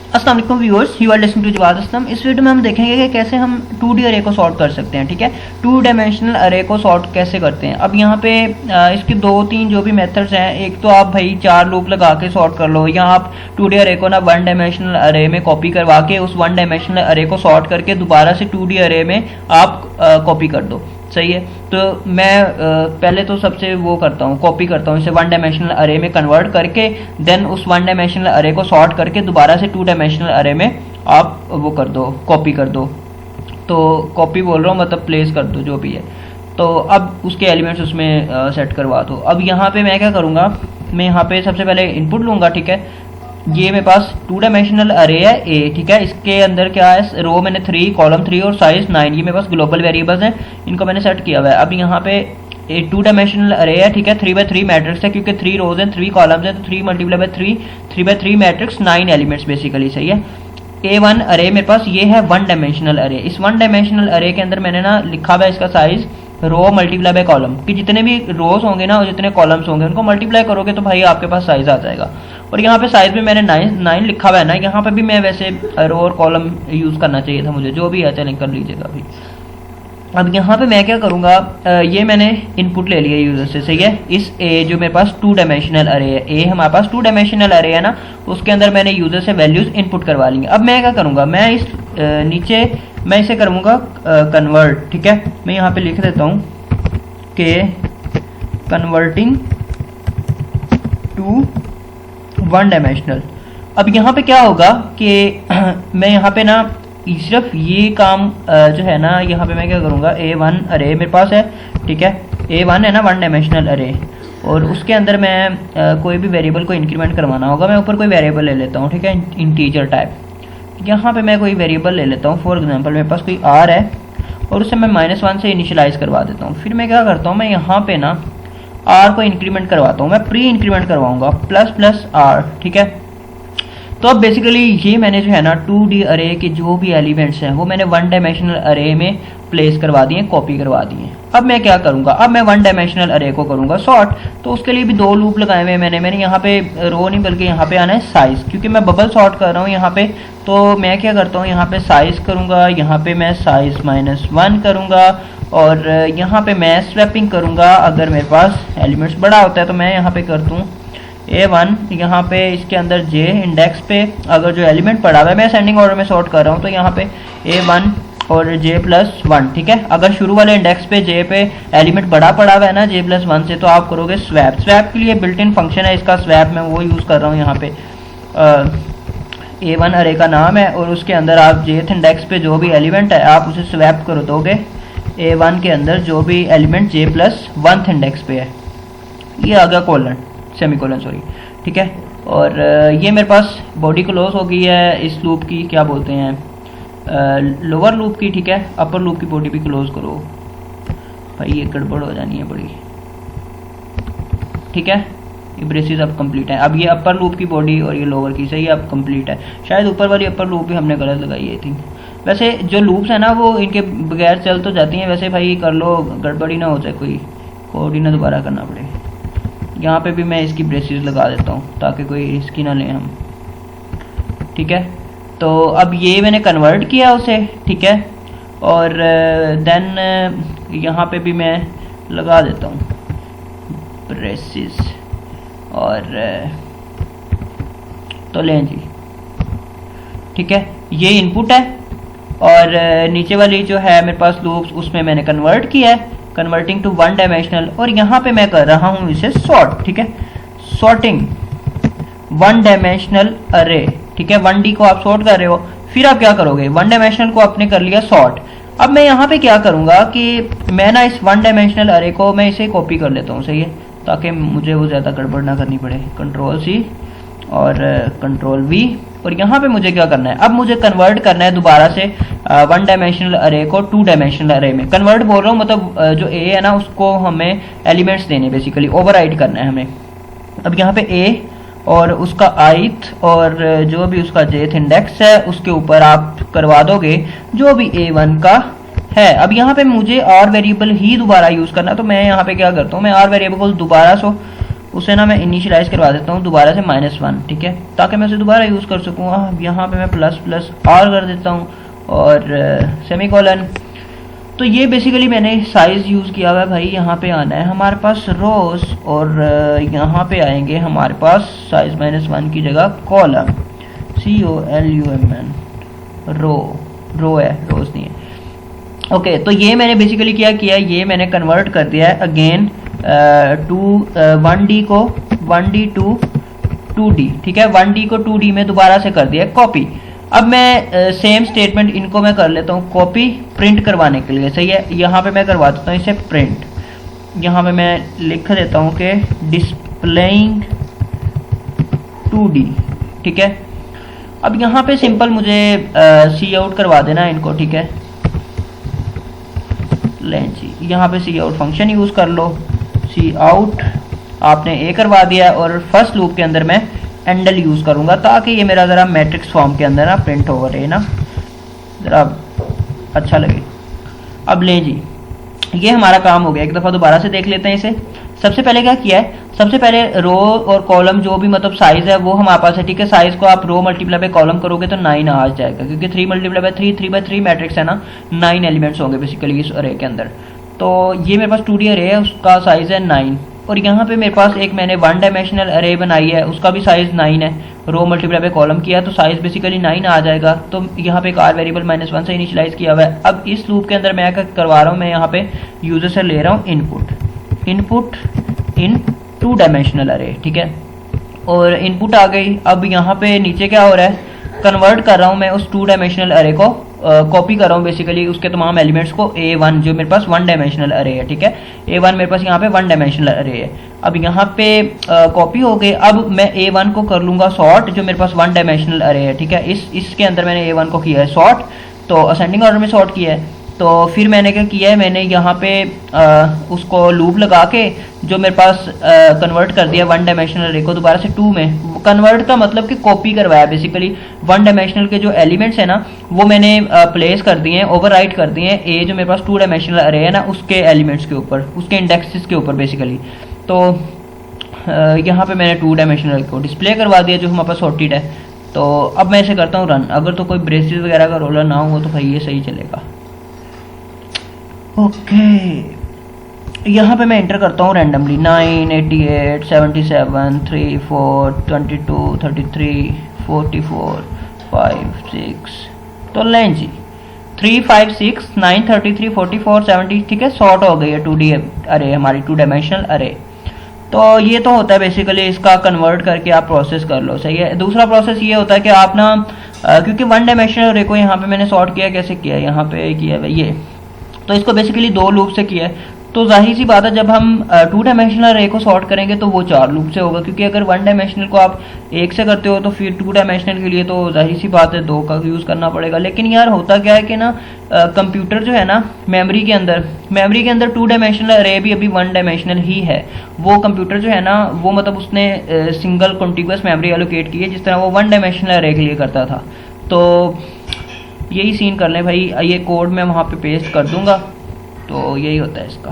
अस्सलाम वालेकुम viewers, you are listening to Jawad Aslam. इस वीडियो में हम देखेंगे कि कैसे हम 2D अरे को सॉर्ट कर सकते हैं। ठीक है, 2 डायमेंशनल अरे को सॉर्ट कैसे करते हैं। अब यहाँ पे इसके 2-3 जो भी मेथड्स हैं, एक तो आप भाई 4 लूप लगा के सॉर्ट कर लो, या आप 2D अरे को ना 1 डायमेंशनल अरे में कॉपी करवा के उस 1 डायमेंशनल अरे को सॉर्ट करके दोबारा से 2D अरे में आप कॉपी कर दो। सही है, तो मैं पहले तो सबसे वो करता हूँ, कॉपी करता हूँ इसे 1 डायमेंशनल अरे में कन्वर्ट करके, देन उस 1 डायमेंशनल अरे को सॉर्ट करके दोबारा से 2 डायमेंशनल अरे में आप वो कर दो, कॉपी कर दो। तो कॉपी बोल रहा हूँ मतलब प्लेस कर दो जो भी है। तो अब उसके एलिमेंट्स उसमें सेट करवा दो। अब यहाँ पे मैं क्या करूँगा, मैं यहाँ पे सबसे पहले इनपुट लूँगा। ठीक है, ये मेरे पास 2 डायमेंशनल अरे है ए। ठीक है, इसके अंदर क्या है, रो मैंने 3, कॉलम 3 और साइज 9, ये मेरे पास ग्लोबल वेरिएबल्स हैं, इनको मैंने सेट किया हुआ है। अब यहाँ पे 2 डायमेंशनल अरे है। ठीक है, 3x3 मैट्रिक्स है, क्योंकि 3 रोज हैं 3 कॉलम्स हैं, तो 3 × 3 3x3 मैट्रिक्स 9 एलिमेंट्स बेसिकली। सही है, A1 अरे मेरे पास ये है 1 डायमेंशनल अरे। इस 1 डायमेंशनल अरे के अंदर मैंने ना लिखा हुआ है इसका size row multiply by column, कि जितने भी रोज होंगे ना और जितने कॉलम्स होंगे उनको मल्टीप्लाई करोगे तो भाई आपके पास साइज आ जाएगा। और यहाँ पे साइज में मैंने 9 लिखा हुआ है ना, यहाँ पे भी मैं वैसे रो और कॉलम यूज करना चाहिए था मुझे, जो भी है चलें कर लीजिएगा अभी। अब यहाँ पे मैं क्या करूँगा, ये मैंने इनपुट ले लिया यूजर से। सही है, इस ए जो मेरे पास 2 डायमेंशनल अरे है, ए हमारे पास 2 डायमेंशनल अरे है ना, उसके अंदर मैंने यूजर से वैल्यूज इनपुट करवा ली। अब मैं क्या करूँगा, मैं इस नीचे मैं इसे करूँगा कन्वर्ट। ठीक है, मैं यहाँ पे लिख देता हूँ कि कन्वर्टिंग टू 1 डायमेंशनल। अब यहाँ पे क्या होगा कि मैं यहाँ पे ना सिर्फ ये काम जो है ना, यहाँ पे मैं क्या करूँगा, A1 अरे मेरे पास है। ठीक है, A1 है ना 1 डायमेंशनल अरे, और उसके अंदर मैं कोई भी वेरिएबल को इंक्रीमेंट करवाना होगा। मैं ऊपर कोई वेरिएबल ले लेता हूँ। ठीक है, इंटीजर टाइप। यहाँ पे मैं कोई वेरिएबल ले लेता हूँ, फॉर एग्जांपल मेरे पास कोई R है और उसे मैं -1 से इनिशियलाइज करवा देता हूँ। फिर मैं क्या करता हूँ, मैं यहाँ पे ना R को इंक्रीमेंट करवाता हूँ, मैं प्री इंक्रीमेंट करवाऊंगा ++R। ठीक है, तो अब बेसिकली ये मैंने जो है ना 2D अरे के जो भी एलिमेंट्स हैं वो मैंने 1 डायमेंशनल अरे में प्लेस करवा दिए, कॉपी करवा दिए। अब मैं क्या करूँगा, अब मैं 1 डायमेंशनल अरे को करूँगा सॉर्ट। तो उसके लिए भी 2 लूप लगाए हुए मैंने यहाँ पे रो नहीं बल्कि यहाँ पे आना है साइज, क्योंकि मैं बबल सॉर्ट कर रहा हूँ यहाँ पे। तो मैं क्या करता हूँ, यहाँ पे साइज करूँगा, यहाँ पे मैं साइज -1 करूँगा, और यहाँ पे मैं स्वैपिंग करूँगा। अगर मेरे पास एलिमेंट्स बड़ा होता है तो मैं यहाँ पे कर दूँ A1, यहाँ पे इसके अंदर J इंडेक्स पे अगर जो एलिमेंट पड़ा हुआ है, मैं असेंडिंग ऑर्डर में सॉर्ट कर रहा हूँ, तो यहाँ पे A1 और J+1। ठीक है, अगर शुरू वाले इंडेक्स पे J पे एलिमेंट बड़ा पड़ा हुआ है ना J+1 से, तो आप करोगे स्वैप। स्वैप के लिए बिल्ट इन फंक्शन है इसका स्वैप, मैं वो यूज़ कर रहा हूँ यहाँ पे। A1 अरे का नाम है और उसके अंदर आप Jth इंडेक्स पे जो भी एलिमेंट है आप उसे स्वैप कर दोगे A1 के अंदर जो भी एलिमेंट J+1 इंडेक्स पे है। ये आ गया कोलन, सेमीकोलन सॉरी। ठीक है, और ये मेरे पास बॉडी क्लोज हो गई है इस लूप की, क्या बोलते हैं, लोअर लूप की। ठीक है, अपर लूप की बॉडी भी क्लोज करो भाई, ये गड़बड़ हो जानी है बड़ी। ठीक है, ये ब्रेसेस अब कंप्लीट है। अब ये अपर लूप की बॉडी और ये लोअर की सही अब कंप्लीट है। शायद ऊपर वाली अपर लूप भी हमने गलत लगाई है थी। वैसे जो लूप्स है ना वो इनके बगैर चल तो जाती हैं, वैसे भाई कर लो, गड़बड़ी ना हो जाए, कोई कोड ही ना दोबारा करना पड़े। यहाँ पे भी मैं इसकी ब्रेसेस लगा देता हूँ ताकि कोई रिस्क ही ना लें हम। ठीक है, तो अब ये मैंने कन्वर्ट किया उसे। ठीक है, और देन यहाँ पे भी मैं लगा देता हूँ ब्रेसेस, और तो लें जी। ठीक है, ये इनपुट है, और नीचे वाली जो है मेरे पास लूप्स उसमें मैंने कन्वर्ट किया है, कन्वर्टिंग टू 1 डायमेंशनल, और यहाँ पे मैं कर रहा हूँ इसे सॉर्ट। ठीक है, सॉर्टिंग 1 डायमेंशनल अरे। ठीक है, 1D को आप सॉर्ट कर रहे हो, फिर आप क्या करोगे, 1 डायमेंशनल को आपने कर लिया सॉर्ट। अब मैं यहाँ पे क्या करूँगा कि मैं ना इस 1 डायमेंशनल अरे को मैं इसे कॉपी कर लेता हूँ। सही है, ताकि मुझे वो ज़्यादा गड़बड़ ना करनी पड़े। Ctrl+C और Ctrl+V, और यहाँ पे मुझे क्या करना है, अब मुझे कन्वर्ट करना है दोबारा से 1 डायमेंशनल अरे को 2 डायमेंशनल अरे में। कन्वर्ट बोल रहा हूँ मतलब जो A है ना उसको हमें एलिमेंट्स देने, बेसिकली ओवरराइड करना है हमें। अब यहाँ पे A और उसका ith और जो भी उसका jth इंडेक्स है उसके ऊपर आप करवा दोगे जो भी A1 का है। अब यहाँ पे मुझे R वेरिएबल ही दोबारा यूज़ करना है, तो मैं यहाँ पे क्या करता हूँ, मैं R वेरिएबल को दोबारा उसे ना मैं इनिशियलाइज करवा देता हूँ दोबारा से -1, ठीक है, ताकि मैं उसे दोबारा यूज़ कर सकूँ। यहाँ पे मैं ++r कर देता हूँ और सेमीकोलन। तो ये बेसिकली मैंने साइज़ यूज़ किया हुआ है भाई। यहाँ पे आना है हमारे पास रोज़ और यहाँ पे आएंगे हमारे पास साइज़ -1 की जगह कॉलम, COLUMN, रो है, रोज़ नहीं है। ओके, तो ये मैंने बेसिकली क्या किया, ये मैंने कन्वर्ट कर दिया है अगेन टू 1D को 1D टू 2D, ठीक है, 1D को 2D में दोबारा से कर दिया कॉपी। अब मैं सेम स्टेटमेंट इनको मैं कर लेता हूँ कॉपी प्रिंट करवाने के लिए, सही है। यहाँ पे मैं करवा देता हूँ इसे प्रिंट। यहाँ पे मैं लिख देता हूँ कि डिस्प्लेइंग 2D, ठीक है। अब यहाँ पे सिंपल मुझे सी आउट करवा देना है इनको, ठीक है। लें जी, यहाँ पे सी आउट फंक्शन यूज़ कर लो। सी आउट आपने ए करवा दिया और फर्स्ट लूप के अंदर मैं एंडल यूज़ करूँगा ताकि ये मेरा ज़रा मैट्रिक्स फॉर्म के अंदर ना प्रिंट हो रहे ना, ज़रा अच्छा लगे। अब लें जी, ये हमारा काम हो गया। एक दफ़ा दोबारा से देख लेते हैं इसे। सबसे पहले क्या किया है, सबसे पहले रो और कॉलम जो भी मतलब साइज़ है वो हमारे पास है, ठीक है। साइज़ को आप रो मल्टीप्लाई बाय कॉलम करोगे तो 9 आ जाएगा, क्योंकि 3 मल्टीप्लाई बाय 3 3 बाय 3 मैट्रिक्स है ना, 9 एलिमेंट्स होंगे बेसिकली इस अरे के अंदर। तो ये मेरे पास 2D अरे है, उसका साइज़ है 9। और यहाँ पे मेरे पास एक मैंने 1 डायमेंशनल अरे बनाई है, उसका भी साइज़ 9 है। रो मल्टीप्लाई बाय कॉलम किया तो साइज़ बेसिकली 9 आ जाएगा। तो यहाँ पे एक आर वेरिएबल -1 से इनिशियलाइज किया हुआ है। अब इस लूप के अंदर मैं क्या करवा रहा हूँ, मैं यहाँ पे यूजर से ले रहा हूँ इनपुट इन 2 डायमेंशनल अरे, ठीक है। और इनपुट आ गई। अब यहाँ पे नीचे क्या हो रहा है, कन्वर्ट कर रहा हूँ मैं उस 2 डायमेंशनल अरे को, कॉपी कर रहा हूँ बेसिकली उसके तमाम एलिमेंट्स को A1 जो मेरे पास 1 डायमेंशनल अरे है, ठीक है। A1 मेरे पास यहाँ पे 1 डायमेंशनल अरे है। अब यहाँ पे कॉपी हो गए। अब मैं A1 को कर लूँगा सॉर्ट, जो मेरे पास 1 डायमेंशनल अरे है, ठीक है। इसके अंदर मैंने A1 को किया है सॉर्ट, तो असेंडिंग ऑर्डर में सॉर्ट किया है। तो फिर मैंने क्या किया है, मैंने यहाँ पे उसको लूप लगा के जो मेरे पास कन्वर्ट कर दिया 1 डायमेंशनल अरे को दोबारा से 2 में। कन्वर्ट का मतलब कि कॉपी करवाया बेसिकली। 1 डायमेंशनल के जो एलिमेंट्स है ना वो मैंने प्लेस कर दिए हैं, ओवरराइट कर दिए हैं ए जो मेरे पास 2 डायमेंशनल अरे है ना उसके एलिमेंट्स के ऊपर, उसके इंडेक्सेस के ऊपर बेसिकली। तो यहाँ पे मैंने 2 डायमेंशनल को डिस्प्ले करवा दिया जो हमारे पास सॉर्टेड है। तो अब मैं इसे करता हूँ रन। अगर तो कोई ब्रेसेस वगैरह का रोलर ना हो तो भाई ये सही चलेगा। ओके, यहाँ पे मैं एंटर करता हूँ रैंडमली 9, 88, 77, 3, 4, 22, 33, 44, 5, 6। तो लें जी 3, 5, 6, 9, 33, 44, 70, ठीक है। सॉर्ट हो गई है 2D अरे हमारी 2 डायमेंशनल अरे। तो ये तो होता है बेसिकली, इसका कन्वर्ट करके आप प्रोसेस कर लो, सही है। दूसरा प्रोसेस ये होता है कि आप ना क्योंकि 1 डायमेंशनल अरे को यहाँ पे मैंने सॉर्ट किया, कैसे किया, यहाँ पे किया है ये, तो इसको बेसिकली 2 लूप से किया है। तो जाहिर सी बात है जब हम 2 डायमेंशनल अरे को सॉर्ट करेंगे तो वो 4 लूप से होगा, क्योंकि अगर 1 डायमेंशनल को आप 1 से करते हो तो फिर 2 डायमेंशनल के लिए तो जाहिर सी बात है 2 का यूज़ करना पड़ेगा। लेकिन यार होता क्या है कि ना कंप्यूटर जो है ना मेमोरी के अंदर 2 डायमेंशनल अरे भी अभी 1 डायमेंशनल ही है। वो कंप्यूटर जो है ना वो मतलब उसने सिंगल कॉन्टिग्यूअस मेमोरी एलोकेट की है, जिस तरह वो 1 डायमेंशनल अरे के लिए करता था। तो यही सीन कर लें भाई, ये कोड मैं वहाँ पे पेस्ट कर दूंगा। तो यही होता है इसका।